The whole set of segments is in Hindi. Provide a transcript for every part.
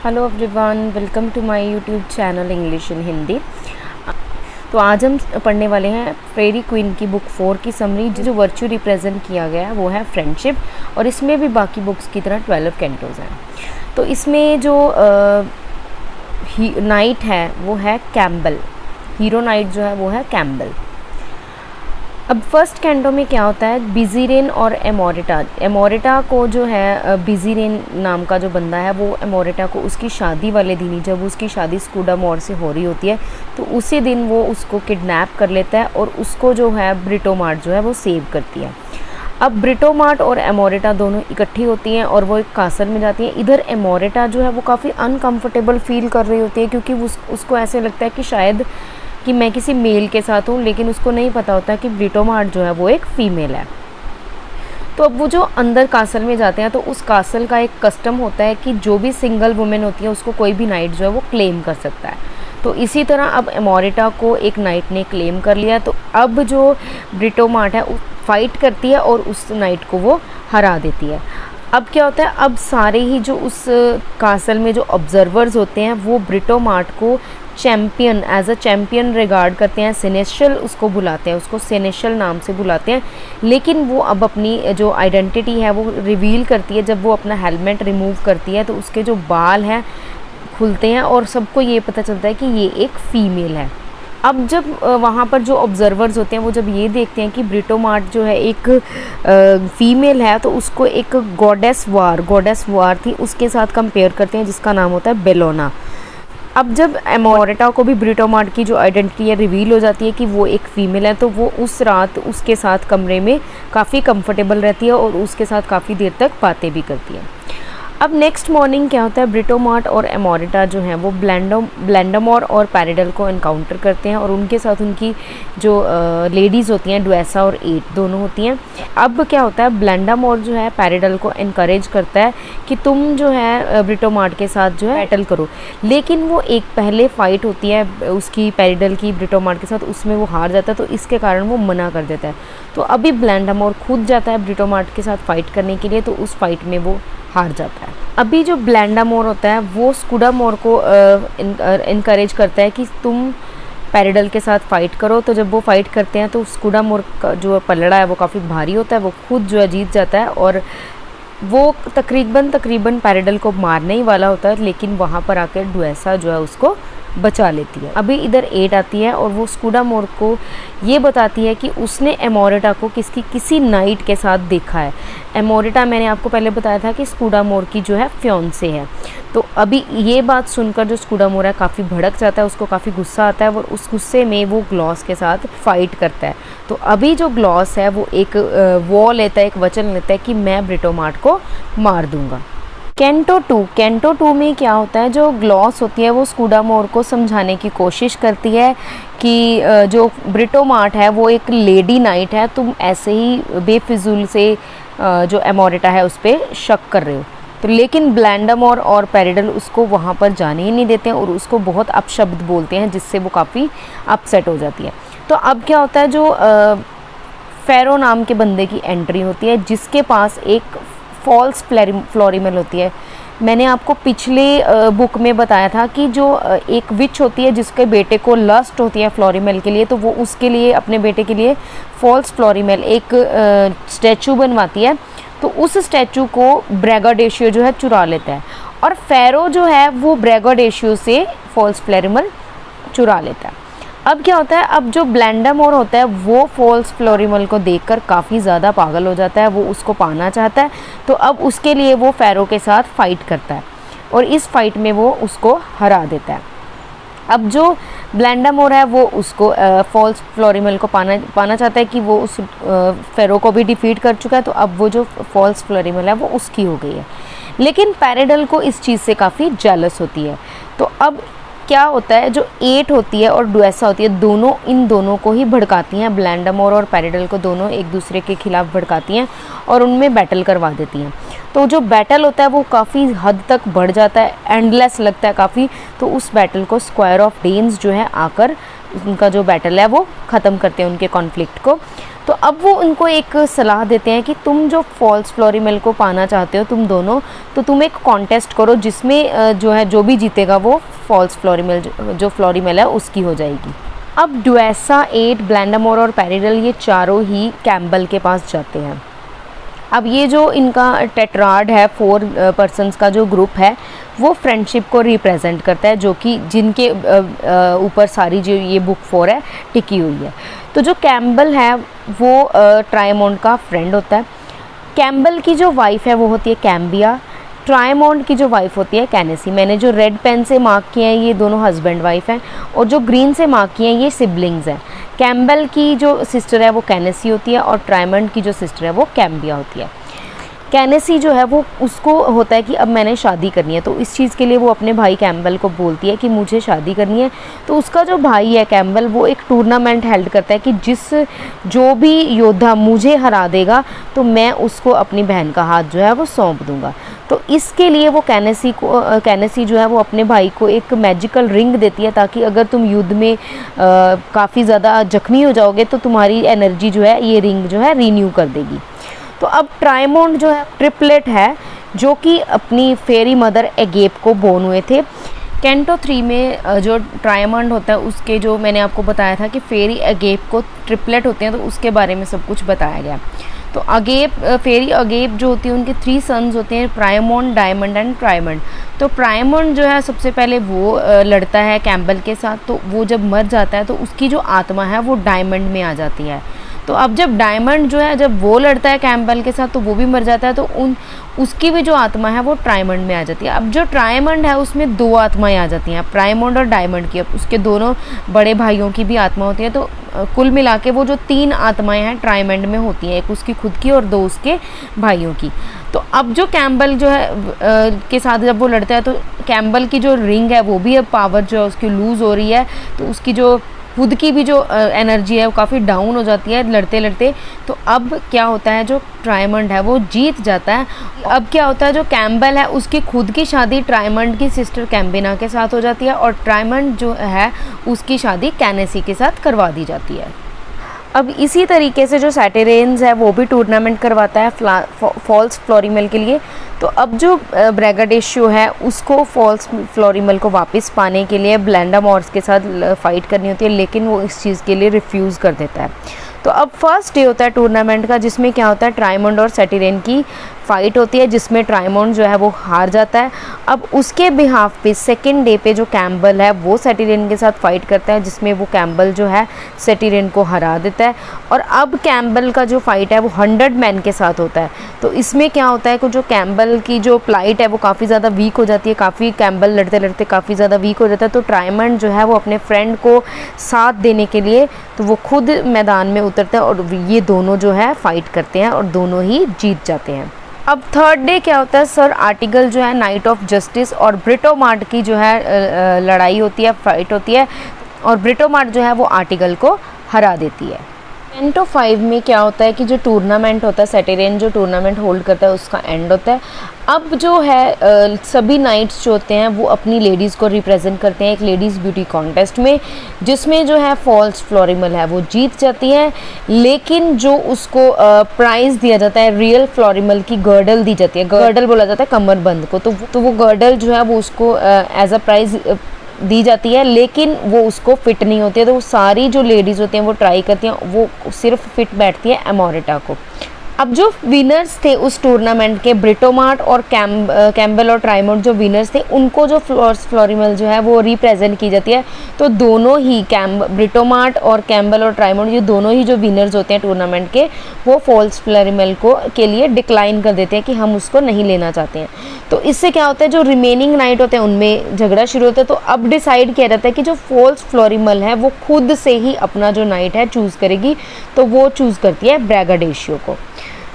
Hello everyone, welcome to my YouTube channel English in Hindi. तो आज हम पढ़ने वाले हैं फेरी क्वीन की बुक 4 की समरी। जो वर्च्यू रिप्रेजेंट किया गया है वो है फ्रेंडशिप, और इसमें भी बाकी बुक्स की तरह 12 कैंटोज हैं। तो इसमें जो नाइट है वो है कैम्बल, हीरो नाइट जो है वो है कैम्बल। अब फर्स्ट कैंटो में क्या होता है, बिजीरेन और एमोरिटा को जो है बिजीरेन नाम का जो बंदा है वो एमोरिटा को उसकी शादी वाले दिन ही, जब उसकी शादी स्कूडामोर से हो रही होती है तो उसी दिन वो उसको किडनैप कर लेता है और उसको जो है ब्रिटोमार्ट जो है वो सेव करती है। अब ब्रिटोमार्ट और एमोरिटा दोनों इकट्ठी होती हैं और वो एक कासल में जाती हैं। इधर एमोरिटा जो है वो काफ़ी अनकंफर्टेबल फील कर रही होती है, क्योंकि उसको ऐसे लगता है कि शायद कि मैं किसी मेल के साथ हूँ, लेकिन उसको नहीं पता होता कि ब्रिटोमार्ट जो है वो एक फ़ीमेल है। तो अब वो जो अंदर कासल में जाते हैं तो उस कासल का एक कस्टम होता है कि जो भी सिंगल वुमेन होती है उसको कोई भी नाइट जो है वो क्लेम कर सकता है। तो इसी तरह अब एमोरिटा को एक नाइट ने क्लेम कर लिया, तो अब जो ब्रिटोमार्ट है फाइट करती है और उस नाइट को वो हरा देती है। अब क्या होता है, अब सारे ही जो उस कासल में जो ऑब्जर्वर्स होते हैं वो ब्रिटोमार्ट को champion, as a champion regard करते हैं। सेनेशल उसको बुलाते हैं, उसको सेनेशल नाम से बुलाते हैं। लेकिन वो अब अपनी जो आइडेंटिटी है वो रिवील करती है जब वो अपना हेलमेट रिमूव करती है, तो उसके जो बाल हैं खुलते हैं और सबको ये पता चलता है कि ये एक फ़ीमेल है। अब जब वहाँ पर जो ऑब्जर्वर्स होते हैं वो जब ये देखते हैं कि ब्रिटोमार्ट जो है एक फ़ीमेल है, तो उसको एक गॉडेस वार थी उसके साथ कंपेयर करते हैं, जिसका नाम होता है बेलोना। अब जब एमोरिटा को भी ब्रिटोमार्ट की जो आइडेंटिटी है रिवील हो जाती है कि वो एक फ़ीमेल है, तो वो उस रात उसके साथ कमरे में काफ़ी कंफर्टेबल रहती है और उसके साथ काफ़ी देर तक बातें भी करती है। अब नेक्स्ट मॉर्निंग क्या होता है, ब्रिटोमार्ट और एमोरिटा जो हैं वो ब्लेंडामोर और पैराडल को एनकाउंटर करते हैं और उनके साथ उनकी जो लेडीज़ होती हैं ड्वेसा और एट दोनों होती हैं। अब क्या होता है, ब्लेंडामोर जो है पैराडल को इनकरेज करता है कि तुम जो है ब्रिटोमार्ट के साथ जो है बैटल करो, लेकिन वो एक पहले फ़ाइट होती है उसकी पैराडल की ब्रिटोमार्ट के साथ, उसमें वो हार जाता है, तो इसके कारण वो मना कर देता है। तो अभी ब्लेंडामोर खुद जाता है ब्रिटोमार्ट के साथ फ़ाइट करने के लिए, तो उस फाइट में वो हार जाता है। अभी जो ब्लेंडामोर होता है वो स्कूडामोर को इनकरेज करता है कि तुम पैराडल के साथ फ़ाइट करो। तो जब वो फ़ाइट करते हैं तो स्कूडामोर का जो पलड़ा है वो काफ़ी भारी होता है, वो खुद जो है जीत जाता है और वो तकरीबन पैराडल को मारने ही वाला होता है, लेकिन वहाँ पर आकर ड्वेसा जो है उसको बचा लेती है। अभी इधर एट आती है और वो स्कूडामोर को ये बताती है कि उसने एमोरिटा को किसी नाइट के साथ देखा है। एमोरिटा मैंने आपको पहले बताया था कि स्कूडामोर की जो है फियांसे है। तो अभी ये बात सुनकर जो स्कूडामोर है काफ़ी भड़क जाता है, उसको काफ़ी गुस्सा आता है और उस गुस्से में वो ग्लॉस के साथ फाइट करता है। तो अभी जो ग्लॉस है वो एक लेता है, एक वचन लेता है कि मैं ब्रिटोमार्ट को मार दूंगा। कैंटो 2 में क्या होता है, जो ग्लॉस होती है वो स्कूडामोर को समझाने की कोशिश करती है कि जो ब्रिटोमार्ट है वो एक लेडी नाइट है, तुम ऐसे ही बेफिजूल से जो एमोरिटा है उस पर शक कर रहे हो। तो लेकिन ब्लेंडामोर और पैराडल उसको वहाँ पर जाने ही नहीं देते हैं और उसको बहुत अपशब्द बोलते हैं, जिससे वो काफ़ी अपसेट हो जाती है। तो अब क्या होता है, जो फेरो नाम के बंदे की एंट्री होती है जिसके पास एक फॉल्स फ्लोरिमल होती है। मैंने आपको पिछले बुक में बताया था कि जो एक विच होती है जिसके बेटे को लस्ट होती है फ्लोरिमल के लिए, तो वो उसके लिए अपने बेटे के लिए फॉल्स फ्लोरिमल एक स्टैचू बनवाती है। तो उस स्टैचू को ब्रैगाडेशियो जो है चुरा लेता है और फेरो जो है वो ब्रैगाडेशियो से फॉल्स फ्लोरिमल चुरा लेता है। अब क्या होता है, अब जो ब्लेंडामोर होता है वो फॉल्स फ्लोरिमल को देखकर काफ़ी ज़्यादा पागल हो जाता है, वो उसको पाना चाहता है। तो अब उसके लिए वो फेरो के साथ फ़ाइट करता है और इस फाइट में वो उसको हरा देता है। अब जो ब्लेंडामोर है वो उसको फॉल्स फ्लोरिमल को पाना चाहता है कि वो उस फेरो को भी डिफीट कर चुका है, तो अब वो जो फॉल्स फ्लोरिमल है वो उसकी हो गई है। लेकिन पैराडल को इस चीज़ से काफ़ी जेलस होती है। तो अब क्या होता है, जो एट होती है और ड्वेसा होती है दोनों इन दोनों को ही भड़काती हैं, ब्लेंडामोर और पैराडल को दोनों एक दूसरे के खिलाफ भड़काती हैं और उनमें बैटल करवा देती हैं। तो जो बैटल होता है वो काफ़ी हद तक बढ़ जाता है, एंडलेस लगता है काफ़ी। तो उस बैटल को स्क्वायर ऑफ डेन्स जो है आकर उनका जो बैटल है वो ख़त्म करते हैं, उनके कॉन्फ्लिक्ट को। तो अब वो उनको एक सलाह देते हैं कि तुम जो फॉल्स फ्लोरीमेल को पाना चाहते हो तुम दोनों, तो तुम एक कॉन्टेस्ट करो जिसमें जो है जो भी जीतेगा वो फॉल्स फ्लोरीमेल जो फ्लोरीमेल है उसकी हो जाएगी। अब ड्वेसा, एट, ब्लैंडामोर और पेरिडल ये चारों ही कैम्बल के पास जाते हैं। अब ये जो इनका टेट्राड है, 4 पर्सन्स का जो ग्रुप है वो फ्रेंडशिप को रिप्रेजेंट करता है, जो कि जिनके ऊपर सारी जो ये बुक 4 है टिकी हुई है। तो जो कैम्बल है वो ट्रायमोंड का फ्रेंड होता है। कैम्बल की जो वाइफ है वो होती है कैम्बिया। ट्रायमोंड की जो वाइफ होती है कैनेसी। मैंने जो रेड पेन से मार्क किए हैं ये दोनों हस्बैंड वाइफ हैं, और जो ग्रीन से मार्क किए हैं ये सिबलिंग्स हैं। कैम्बल की जो सिस्टर है वो कैनेसी होती है, और ट्रायमोंड की जो सिस्टर है वो कैम्बिया होती है। कैनेसी जो है वो उसको होता है कि अब मैंने शादी करनी है, तो इस चीज़ के लिए वो अपने भाई कैम्बल को बोलती है कि मुझे शादी करनी है। तो उसका जो भाई है कैम्बल वो एक टूर्नामेंट हेल्ड करता है कि जो भी योद्धा मुझे हरा देगा तो मैं उसको अपनी बहन का हाथ जो है वो सौंप दूंगा। तो इसके लिए वो कैनेसी जो है वो अपने भाई को एक मैजिकल रिंग देती है, ताकि अगर तुम युद्ध में काफ़ी ज़्यादा जख्मी हो जाओगे तो तुम्हारी एनर्जी जो है ये रिंग जो है रीन्यू कर देगी। तो अब ट्रायमोंड जो है ट्रिपलेट है, जो कि अपनी फेरी मदर एगेप को बोर्न हुए थे। कैंटो 3 में जो ट्रायमोंड होता है उसके जो मैंने आपको बताया था कि फेरी एगेप को ट्रिपलेट होते हैं, तो उसके बारे में सब कुछ बताया गया। तो फेरी अगेप जो होती है उनके 3 सन्स होते हैं, प्राइमोंड, डायमंड एंड ट्रायमंड। तो प्राइमोंड जो है सबसे पहले वो लड़ता है कैम्बल के साथ, तो वो जब मर जाता है तो उसकी जो आत्मा है वो डायमंड में आ जाती है। तो अब जब डायमंड जो है जब वो लड़ता है कैम्बल के साथ तो वो भी मर जाता है, तो उसकी भी जो आत्मा है वो ट्रायमंड में आ जाती है। अब जो ट्रायमंड है उसमें 2 आत्माएं आ जाती हैं, प्राइमोंड और डायमंड की। अब उसके दोनों बड़े भाइयों की भी आत्मा होती है, तो कुल मिला के वो जो 3 आत्माएं हैं ट्रायमंड में होती हैं, एक उसकी खुद की और 2 उसके भाइयों की। तो अब जो कैम्बल जो है के साथ जब वो लड़ता है तो कैम्बल की जो रिंग है वो भी अब पावर जो है उसकी लूज़ हो रही है, तो उसकी जो खुद की भी जो एनर्जी है वो काफ़ी डाउन हो जाती है लड़ते लड़ते। तो अब क्या होता है, जो ट्रायमंड है वो जीत जाता है। अब क्या होता है, जो कैम्बल है उसकी खुद की शादी ट्रायमंड की सिस्टर कैम्बिना के साथ हो जाती है, और ट्रायमंड जो है उसकी शादी कैनेसी के साथ करवा दी जाती है। अब इसी तरीके से जो सैटेरेन्स है वो भी टूर्नामेंट करवाता है फॉल्स फ्लोरीमेल के लिए। तो अब जो ब्रैगाडेशियो है उसको फॉल्स फ्लोरीमेल को वापस पाने के लिए ब्लैंडामोर्स के साथ फाइट करनी होती है, लेकिन वो इस चीज़ के लिए रिफ्यूज़ कर देता है। तो अब फर्स्ट डे होता है टूर्नामेंट का, जिसमें क्या होता है ट्रायमंड और सैटेरेन की फ़ाइट होती है, जिसमें ट्रायमंड जो है वो हार जाता है। अब उसके बिहाफ पे सेकंड डे पे जो कैम्बल है वो सैटेरेन के साथ फाइट करता है, जिसमें वो कैम्बल जो है सैटेरेन को हरा देता है। और अब कैम्बल का जो फाइट है वो 100 मैन के साथ होता है। तो इसमें क्या होता है कि जो कैम्बल की जो प्लाइट है वो काफ़ी ज़्यादा वीक हो जाती है, काफ़ी कैम्बल लड़ते लड़ते काफ़ी ज़्यादा वीक हो जाता है। तो ट्रायमंड जो है वो अपने फ्रेंड को साथ देने के लिए तो वो खुद मैदान में उतरता है, और ये दोनों जो है फाइट करते हैं और दोनों ही जीत जाते हैं। अब थर्ड डे क्या होता है, सर आर्टिगल जो है नाइट ऑफ जस्टिस और ब्रिटोमार्ट की जो है लड़ाई होती है, फाइट होती है, और ब्रिटोमार्ट जो है वो आर्टिगल को हरा देती है। कैंटो 5 में क्या होता है कि जो टूर्नामेंट होता है सैटेरेन जो टूर्नामेंट होल्ड करता है उसका एंड होता है। अब जो है सभी नाइट्स जो होते हैं वो अपनी लेडीज़ को रिप्रेजेंट करते हैं एक लेडीज़ ब्यूटी कॉन्टेस्ट में, जिसमें जो है फॉल्स फ्लोरिमल है वो जीत जाती है, लेकिन जो उसको प्राइज़ दिया जाता है रियल फ्लोरिमल की गर्डल दी जाती है। गर्डल बोला जाता है कमरबंद को, तो वो गर्डल जो है वो उसको एज अ प्राइज़ दी जाती है, लेकिन वो उसको फिट नहीं होती है। तो वो सारी जो लेडीज़ होती हैं वो ट्राई करती हैं, वो सिर्फ फिट बैठती है एमोरेटा को। अब जो विनर्स थे उस टूर्नामेंट के ब्रिटोमार्ट और कैम्बल और ट्रायमंड जो विनर्स थे उनको जो फ्लोरिमल जो है वो रिप्रेजेंट की जाती है। तो दोनों ही ब्रिटोमार्ट और कैम्बल और ट्रायमंड ये दोनों ही जो विनर्स होते हैं टूर्नामेंट के वो फॉल्स फ्लोरिमल के लिए डिक्लाइन कर देते हैं कि हम उसको नहीं लेना चाहते हैं। तो इससे क्या होता है जो रिमेनिंग नाइट होते हैं उनमें झगड़ा शुरू होता है। तो अब डिसाइड किया जाता है कि जो फॉल्स फ्लोरिमल है वो खुद से ही अपना जो नाइट है चूज़ करेगी, तो वो चूज़ करती है ब्रैगाडेशियो को।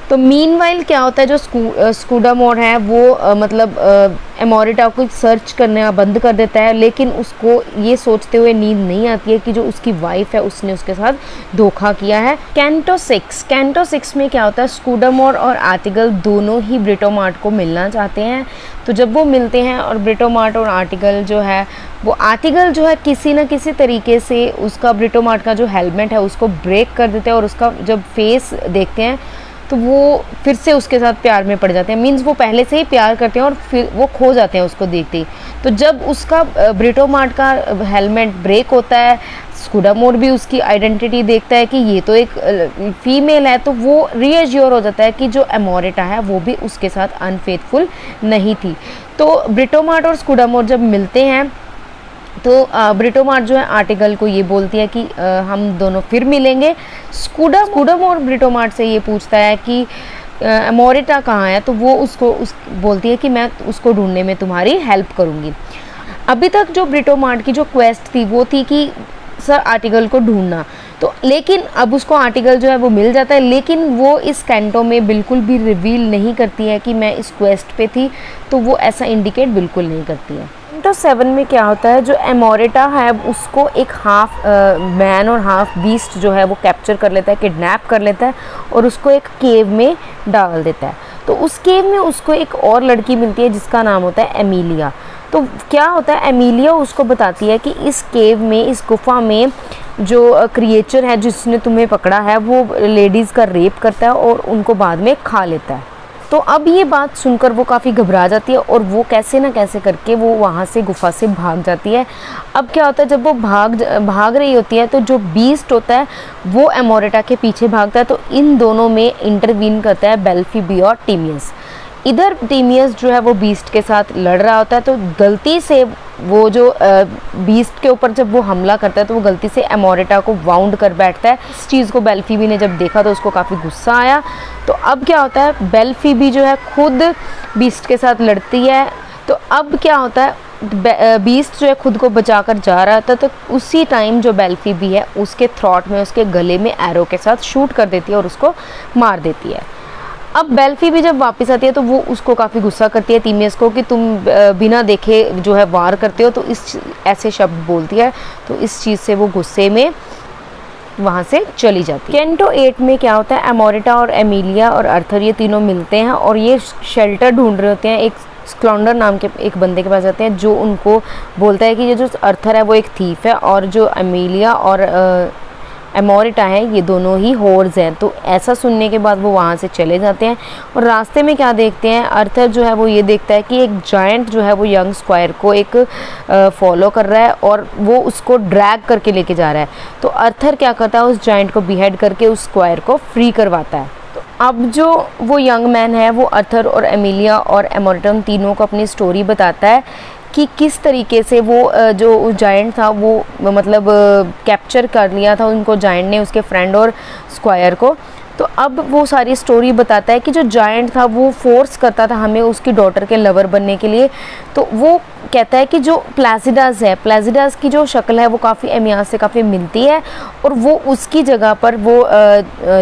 तो मीनवाइल क्या होता है, जो स्कूडामोर है वो मतलब एमोरिटा को सर्च करना बंद कर देता है, लेकिन उसको ये सोचते हुए नींद नहीं आती है कि जो उसकी वाइफ है उसने उसके साथ धोखा किया है। कैंटो 6 में क्या होता है, स्कूडामोर और आर्टिगल दोनों ही ब्रिटोमार्ट को मिलना चाहते हैं। तो जब वो मिलते हैं और ब्रिटोमार्ट और आर्टिगल जो है, वो आर्टिगल जो है किसी न किसी तरीके से उसका ब्रिटोमार्ट का जो हेलमेट है उसको ब्रेक कर देते हैं, और उसका जब फेस देखते हैं तो वो फिर से उसके साथ प्यार में पड़ जाते हैं। मीन्स वो पहले से ही प्यार करते हैं और फिर वो खो जाते हैं उसको देखते ही। तो जब उसका ब्रिटोमार्ट का हेलमेट ब्रेक होता है, स्कूडामोर भी उसकी आइडेंटिटी देखता है कि ये तो एक फीमेल है, तो वो रीअश्योर हो जाता है कि जो एमोरिटा है वो भी उसके साथ अनफेथफुल नहीं थी। तो ब्रिटोमार्ट और स्कूडामोर जब मिलते हैं तो ब्रिटोमार्ट जो है आर्टिगल को ये बोलती है कि हम दोनों फिर मिलेंगे। स्कूडामोर ब्रिटोमार्ट से ये पूछता है कि एमोरिटा कहाँ है, तो वो उसको बोलती है कि मैं उसको ढूंढने में तुम्हारी हेल्प करूँगी। अभी तक जो ब्रिटोमार्ट की जो क्वेस्ट थी वो थी कि सर आर्टिगल को ढूंढना, तो लेकिन अब उसको आर्टिगल जो है वो मिल जाता है, लेकिन वो इस कैंटो में बिल्कुल भी रिवील नहीं करती है कि मैं इस क्वेस्ट पे थी, तो वो ऐसा इंडिकेट बिल्कुल नहीं करती है। कैंटो 7 में क्या होता है, जो एमोरिटा है उसको एक हाफ मैन और हाफ बीस्ट जो है वो कैप्चर कर लेता है, किडनैप कर लेता है और उसको एक केव में डाल देता है। तो उस केव में उसको एक और लड़की मिलती है जिसका नाम होता है एमिलिया। तो क्या होता है, एमिलिया उसको बताती है कि इस केव में, इस गुफा में जो क्रिएचर है जिसने तुम्हें पकड़ा है वो लेडीज़ का रेप करता है और उनको बाद में खा लेता है। तो अब ये बात सुनकर वो काफ़ी घबरा जाती है और वो कैसे ना कैसे करके वो वहाँ से गुफा से भाग जाती है। अब क्या होता है, जब वो भाग रही होती है तो जो बीस्ट होता है वो एमोरिटा के पीछे भागता है। तो इन दोनों में इंटरवीन करता है बेल्फीबी और टीमियस। इधर टीमियस जो है वो बीस्ट के साथ लड़ रहा होता है, तो गलती से वो जो बीस्ट के ऊपर जब वो हमला करता है तो वो गलती से एमोरिटा को वाउंड कर बैठता है। इस चीज़ को बेल्फीबी ने जब देखा तो उसको काफ़ी गुस्सा आया। तो अब क्या होता है, बेल्फीबी जो है खुद बीस्ट के साथ लड़ती है। तो अब क्या होता है, बीस्ट जो है खुद को बचाकर जा रहा था, तो उसी टाइम जो बेल्फीबी है उसके थ्रॉट में, उसके गले में एरो के साथ शूट कर देती है और उसको मार देती है। अब बेल्फीबी जब वापस आती है तो वो उसको काफ़ी गुस्सा करती है टीमियस को कि तुम बिना देखे जो है वार करते हो, तो इस ऐसे शब्द बोलती है। तो इस चीज़ से वो गुस्से में वहाँ से चली जाती है। कैंटो 8 में क्या होता है, एमोरिटा और एमिलिया और अर्थर ये तीनों मिलते हैं और ये शेल्टर ढूंढ रहे होते हैं। एक स्क्लॉन्डर नाम के एक बंदे के पास जाते हैं जो उनको बोलता है कि ये जो अर्थर है वो एक थीफ है और जो एमिलिया और एमोरिटा है ये दोनों ही होर्स हैं। तो ऐसा सुनने के बाद वो वहाँ से चले जाते हैं और रास्ते में क्या देखते हैं, अर्थर जो है वो ये देखता है कि एक जायंट जो है वो यंग स्क्वायर को एक फॉलो कर रहा है और वो उसको ड्रैग करके लेके जा रहा है। तो अर्थर क्या करता है, उस जायंट को बिहेड करके उस स्क्वायर को फ्री करवाता है। तो अब जो वो यंग मैन है वो अर्थर और एमिलिया और एमोरिटा तीनों को अपनी स्टोरी बताता है कि किस तरीके से वो जो जायंट था वो मतलब कैप्चर कर लिया था उनको जायंट ने, उसके फ्रेंड और स्क्वायर को। तो अब वो सारी स्टोरी बताता है कि जो जायंट था वो फोर्स करता था हमें उसकी डॉटर के लवर बनने के लिए। तो वो कहता है कि जो प्लाजिडास है, प्लाजिडास की जो शक्ल है वो काफ़ी एमियास से काफ़ी मिलती है और वो उसकी जगह पर वो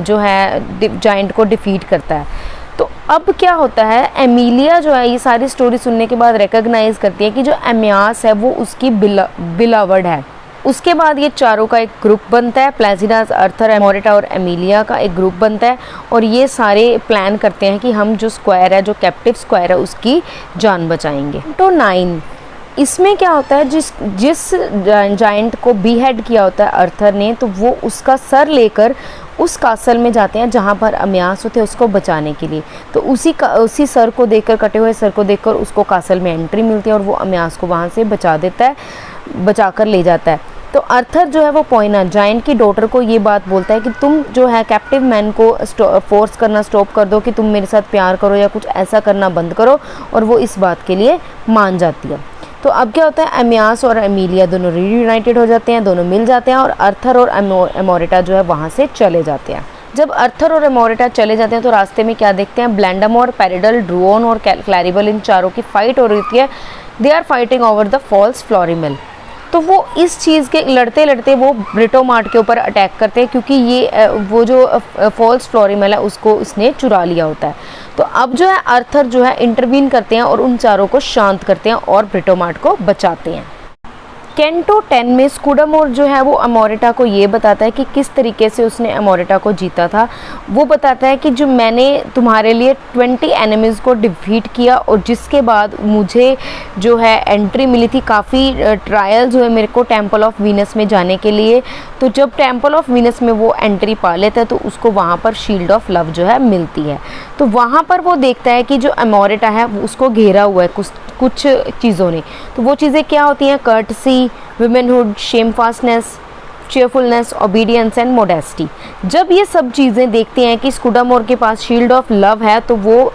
जो है जायंट को डिफीट करता है। तो अब क्या होता है, एमिलिया जो है ये सारी स्टोरी सुनने के बाद रिकॉग्नाइज करती है कि जो एमियास है वो उसकी बिलावर्ड है। उसके बाद ये चारों का एक ग्रुप बनता है, प्लाजिडास, अर्थर, एमोरिटा और एमिलिया का एक ग्रुप बनता है और ये सारे प्लान करते हैं कि हम जो स्क्वायर है, जो कैप्टिव स्क्वायर है उसकी जान बचाएंगे। तो 9 इसमें क्या होता है, जिस जायंट को बीहेड किया होता है अर्थर ने, तो वो उसका सर लेकर उस कासल में जाते हैं जहाँ पर एमियास होते हैं उसको बचाने के लिए। तो उसी सर को देखकर, कटे हुए सर को देखकर उसको कासल में एंट्री मिलती है और वो एमियास को वहाँ से बचा देता है, बचाकर ले जाता है। तो अर्थर जो है वो पोइना जायंट की डॉटर को ये बात बोलता है कि तुम जो है कैप्टिव मैन को फोर्स करना स्टॉप कर दो कि तुम मेरे साथ प्यार करो या कुछ ऐसा करना बंद करो, और वो इस बात के लिए मान जाती है। तो अब क्या होता है, एमियास और एमिलिया दोनों रीयूनाइटेड हो जाते हैं, दोनों मिल जाते हैं और अर्थर और एमोरिटा जो है वहाँ से चले जाते हैं। जब अर्थर और एमोरिटा चले जाते हैं तो रास्ते में क्या देखते हैं, ब्लैंडमोर, पेरिडल, ड्रूओन और क्लैरिबल, इन चारों की फाइट हो रही है। They are fighting over the false Florimell. तो वो इस चीज़ के लड़ते लड़ते वो ब्रिटोमार्ट के ऊपर अटैक करते हैं, क्योंकि ये वो जो फॉल्स फ्लोरिमल है उसको इसने चुरा लिया होता है। तो अब जो है आर्थर जो है इंटरवीन करते हैं और उन चारों को शांत करते हैं और ब्रिटोमार्ट को बचाते हैं। कैंटो 10 में स्कूडामोर जो है वो अमोरिटा को ये बताता है कि किस तरीके से उसने अमोरिटा को जीता था। वो बताता है कि जो मैंने तुम्हारे लिए 20 एनिमीज़ को डिफीट किया और जिसके बाद मुझे जो है एंट्री मिली थी, काफ़ी ट्रायल जो है मेरे को टेम्पल ऑफ वीनस में जाने के लिए। तो जब टेम्पल ऑफ वीनस में वो एंट्री पा लेता है तो उसको वहाँ पर शील्ड ऑफ लव जो है मिलती है। तो वहाँ पर वो देखता है कि जो अमोरिटा है उसको घेरा हुआ है कुछ चीज़ों ने। तो वो चीज़ें क्या होती हैं? Courtesy, womanhood, shamefastness, cheerfulness, obedience and modesty. जब ये सब चीज़ें देखते हैं कि स्कूडामोर के पास शील्ड ऑफ लव है तो वो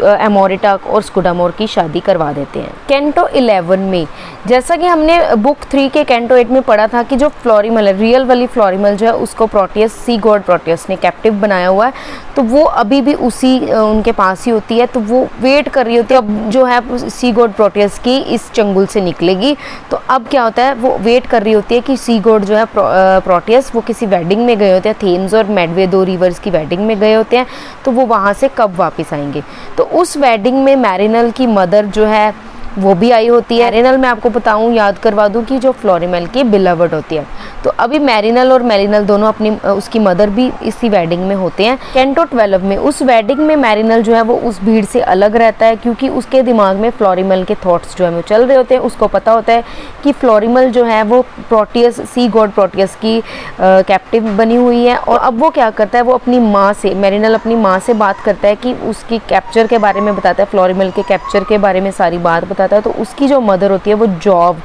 अमोरिटा और स्कूडामोर की शादी करवा देते हैं। कैंटो 11 में जैसा कि हमने बुक 3 के कैंटो 8 में पढ़ा था कि जो फ्लोरिमल है, रियल वाली फ्लोरिमल जो है उसको प्रोटियस, सी गॉड प्रोटियस ने कैप्टिव बनाया हुआ है। तो वो अभी भी उसी उनके पास ही होती है। तो वो वेट कर रही होती है अब जो है सी गॉड प्रोटियस की इस चंगुल से निकलेगी। तो अब क्या होता है, वो वेट कर रही होती है कि सी गॉड जो है प्रोटियस वो किसी वेडिंग में गए होते हैं, थेम्स और मेडवे 2 रिवर्स की वेडिंग में गए होते हैं। तो वो वहाँ से कब वापस आएंगे? तो उस वेडिंग में मैरिनल की मदर जो है वो भी आई होती है। मैरिनल मैं आपको बताऊं, याद करवा दूं कि जो फ्लोरिमल की बिलवर्ड होती है। तो अभी मैरिनल और मेरिनल दोनों अपनी उसकी मदर भी इसी वेडिंग में होते हैं। कैंटो 12 में उस वेडिंग में मैरिनल जो है वो उस भीड़ से अलग रहता है, क्योंकि उसके दिमाग में फ्लोरिमल के थॉट्स जो है वो चल रहे होते हैं। उसको पता होता है कि फ्लोरिमल जो है वो प्रोटियस, सी गॉड प्रोटियस की कैप्टिव बनी हुई है। और अब वो क्या करता है, वो अपनी माँ से, मैरिनल अपनी माँ से बात करता है कि उसकी कैप्चर के बारे में बताता है, फ्लोरिमल के कैप्चर के बारे में सारी बात बताता है। तो उसकी जो मदर होती है वो जॉब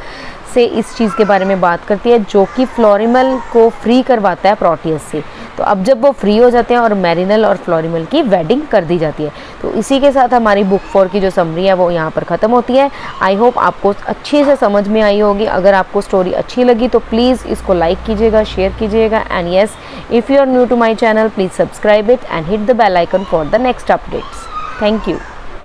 से इस चीज़ के बारे में बात करती है, जो कि फ्लोरिमल को फ्री करवाता है प्रोटियस से। तो अब जब वो फ्री हो जाते हैं और मैरिनल और फ्लोरिमल की वेडिंग कर दी जाती है। तो इसी के साथ हमारी बुक 4 की जो समरी है वो यहाँ पर ख़त्म होती है। आई होप आपको अच्छे से समझ में आई होगी। अगर आपको स्टोरी अच्छी लगी तो प्लीज़ इसको लाइक कीजिएगा, शेयर कीजिएगा। And yes, if you are new to my channel please subscribe it and hit the bell icon for the next updates. Thank you.